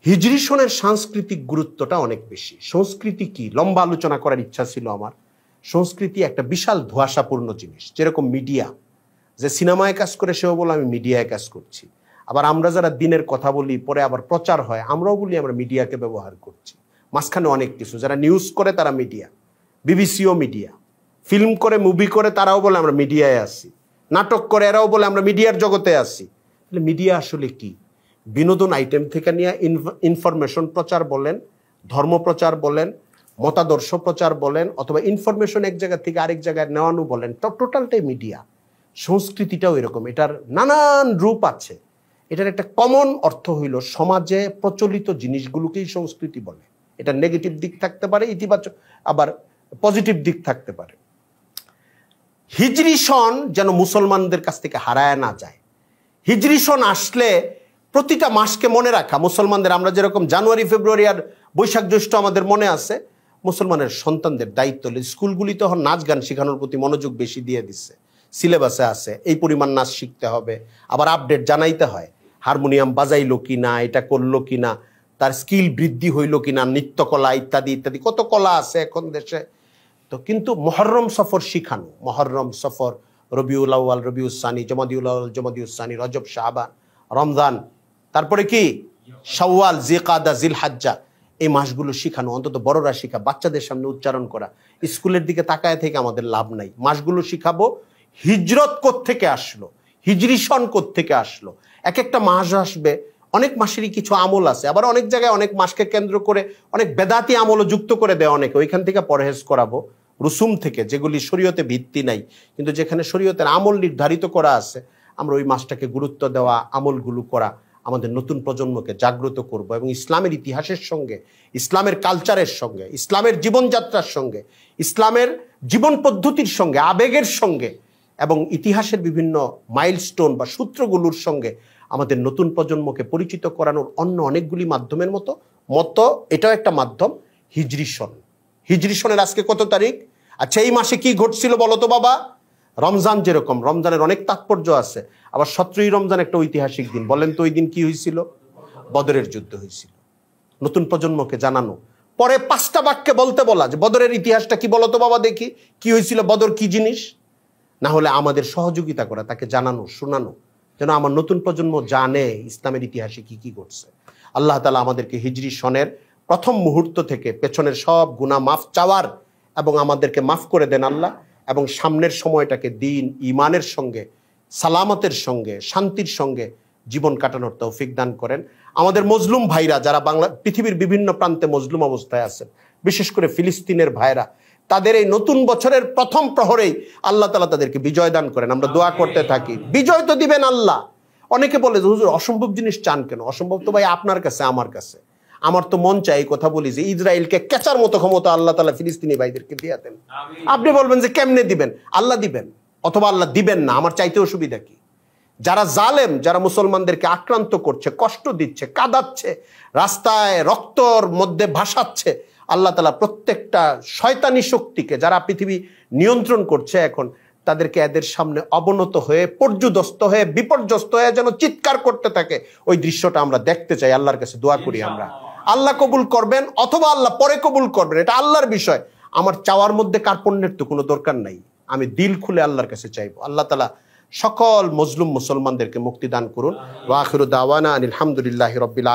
হিজরি সনের সাংস্কৃতিক গুরুত্বটা অনেক বেশি। সংস্কৃতি কি, লম্বা আলোচনা করার ইচ্ছা ছিল আমার। সংস্কৃতি একটা বিশাল ধোঁয়াশাপূর্ণ জিনিস, যেরকম মিডিয়া, যে সিনেমায় কাজ করে সেও বলে আমি মিডিয়ায় কাজ করছি। আবার আমরা যারা দিনের কথা বলি, পরে আবার প্রচার হয়, আমরাও বলি আমরা মিডিয়াকে ব্যবহার করছি। মাঝখানে অনেক কিছু, যারা নিউজ করে তারা মিডিয়া, বিবিসিও মিডিয়া, ফিল্ম করে, মুভি করে, তারাও বলে আমরা মিডিয়ায় আছি, নাটক করে এরাও বলে আমরা মিডিয়ার জগতে আছি। তাহলে মিডিয়া আসলে কি? বিনোদন আইটেম থেকে নিয়ে ইনফরমেশন প্রচার বলেন, ধর্ম প্রচার বলেন, মতাদর্শ প্রচার বলেন, অথবা ইনফরমেশন এক জায়গা থেকে আরেক জায়গায় নেওয়ানো বলেন, টোটালটাই মিডিয়া। সংস্কৃতিটাও এরকম, এটার নানান রূপ আছে। এটার একটা কমন অর্থ হইল সমাজে প্রচলিত জিনিসগুলোকেই সংস্কৃতি বলে। এটা নেগেটিভ দিক থাকতে পারে, ইতিবাচক আবার পজিটিভ দিক থাকতে পারে। হিজরি সন যেন মুসলমানদের কাছ থেকে হারায় না যায়। হিজরি সন আসলে প্রতিটা মাসকে মনে রাখা মুসলমানদের, আমরা যেরকম জানুয়ারি ফেব্রুয়ারি আর বৈশাখ জ্যৈষ্ঠ আমাদের মনে আছে, মুসলমানের সন্তানদের দায়িত্ব হলে স্কুলগুলি তখন নাচ গান শেখানোর প্রতি মনোযোগ বেশি দিয়ে দিচ্ছে। সিলেবাসে আছে এই পরিমাণ নাচ শিখতে হবে, আবার আপডেট জানাইতে হয়, হারমোনিয়াম বাজাইলো কি না, এটা করলো কি না, তার স্কিল বৃদ্ধি হইল কি না, নৃত্যকলা ইত্যাদি ইত্যাদি কত কলা আছে এখন দেশে। তো কিন্তু মুহররম সফর শিখানো, মুহররম সফর, রবিউল আউয়াল, রবিউল সানি, জমাদিউল আউয়াল, জমাদিউল সানি, রজব, শাবান, রমজান, তারপরে কি শাওয়াল, জিলকাদা, জিলহাজ্জা, এই মাসগুলো শিখানো, অন্তত বড়রা শিখা, বাচ্চাদের সামনে উচ্চারণ করা। স্কুলের দিকে তাকায় থেকে আমাদের লাভ নাই, মাসগুলো শিখাবো। হিজরত কোত্থেকে আসলো, হিজরি সন কোত্থেকে আসলো, এক একটা মাস আসবে, অনেক মাসেরই কিছু আমল আছে, আবার অনেক জায়গায় অনেক মাসকে কেন্দ্র করে অনেক বেদাতি আমলও যুক্ত করে দেয় অনেকে, ওইখান থেকে পরহেজ করাবো, রুসুম থেকে, যেগুলি শরীয়তে ভিত্তি নাই, কিন্তু যেখানে শরীয়তের আমল নির্ধারিত করা আছে, আমরা ওই মাসটাকে গুরুত্ব দেওয়া, আমলগুলো করা, আমাদের নতুন প্রজন্মকে জাগ্রত করব এবং ইসলামের ইতিহাসের সঙ্গে, ইসলামের কালচারের সঙ্গে, ইসলামের জীবনযাত্রার সঙ্গে, ইসলামের জীবন পদ্ধতির সঙ্গে, আবেগের সঙ্গে এবং ইতিহাসের বিভিন্ন মাইলস্টোন বা সূত্রগুলোর সঙ্গে আমাদের নতুন প্রজন্মকে পরিচিত করানোর অন্য অনেকগুলি মাধ্যমের মতো এটাও একটা মাধ্যম। হিজরি সন, হিজরি সনের আজকে কত তারিখ? আচ্ছা, এই মাসে কি ঘটছিল বলো তো বাবা? রমজান, যেরকম রমজানের অনেক তাৎপর্য আছে, আবার 17ই রমজান একটা ঐতিহাসিক দিন। বলেন তো ওই দিন কি হয়েছিল? বদরের যুদ্ধ হয়েছিল। নতুন প্রজন্মকে জানানো, পরে 5টা বাক্যে বলতে বলা যে বদরের ইতিহাসটা কি বলো তো বাবা, দেখি কি হয়েছিল, বদর কি জিনিস। না হলে আমাদের সহযোগিতা করা, তাকে জানানো, শোনানো, যেন আমার নতুন প্রজন্ম জানে ইসলামের ইতিহাসে কি কি ঘটছে। আল্লাহ তাআলা আমাদেরকে হিজরি সনের প্রথম মুহূর্ত থেকে পেছনের সব গুনাহ মাফ চাওয়ার এবং আমাদেরকে মাফ করে দেন আল্লাহ, এবং সামনের সময়টাকে দিন, ইমানের সঙ্গে, সালামতের সঙ্গে, শান্তির সঙ্গে জীবন কাটানোর তৌফিক দান করেন। আমাদের মজলুম ভাইরা যারা পৃথিবীর বিভিন্ন প্রান্তে মজলুম অবস্থায় আছেন, বিশেষ করে ফিলিস্তিনের ভাইরা, তাদের এই নতুন বছরের প্রথম প্রহরেই আল্লাহ তাআলা তাদেরকে বিজয় দান করেন। আমরা দোয়া করতে থাকি, বিজয় তো দিবেন আল্লাহ। অনেকে বলে যে হুজুর অসম্ভব জিনিস চান কেন? অসম্ভব তো ভাই আপনার কাছে, আমার কাছে। আমার তো মন চাই এই কথা বলি যে ইসরায়েলকে কেচার মতো ক্ষমতা আল্লাহ তাআলা ফিলিস্তিনি ভাইদেরকে দিয়ে দেন। আপনি বলবেন যে কেমনে দিবেন? আল্লাহ দিবেন, অথবা আল্লাহ দিবেন না, আমার চাইতে অসুবিধা কি? যারা জালেম, যারা মুসলমানদেরকে আক্রান্ত করছে, কষ্ট দিচ্ছে, কাঁদাচ্ছে, রাস্তায় রক্তর মধ্যে ভাসাচ্ছে, আল্লাহ তাআলা প্রত্যেকটা শয়তানি শক্তিকে যারা পৃথিবী নিয়ন্ত্রণ করছে এখন, তাদেরকে এদের সামনে অবনত হয়ে, পর্যুদস্ত হয়ে, বিপর্যস্ত হয়ে যেন চিৎকার করতে থাকে, ওই দৃশ্যটা আমরা দেখতে চাই। আল্লাহর কাছে দোয়া করি আমরা, আল্লাহ কবুল করবেন অথবা আল্লাহ পরে কবুল করবেন, এটা আল্লাহর বিষয়। আমার চাওয়ার মধ্যে কার্পণ্যের তো কোনো দরকার নাই, আমি দিল খুলে আল্লাহর কাছে চাইবো। আল্লাহ তাআলা সকল মজলুম মুসলমানদেরকে মুক্তি দান করুন। ওয়া আখিরু দাওয়ানা আনিল হামদুলিল্লাহি রাব্বিল আলামিন।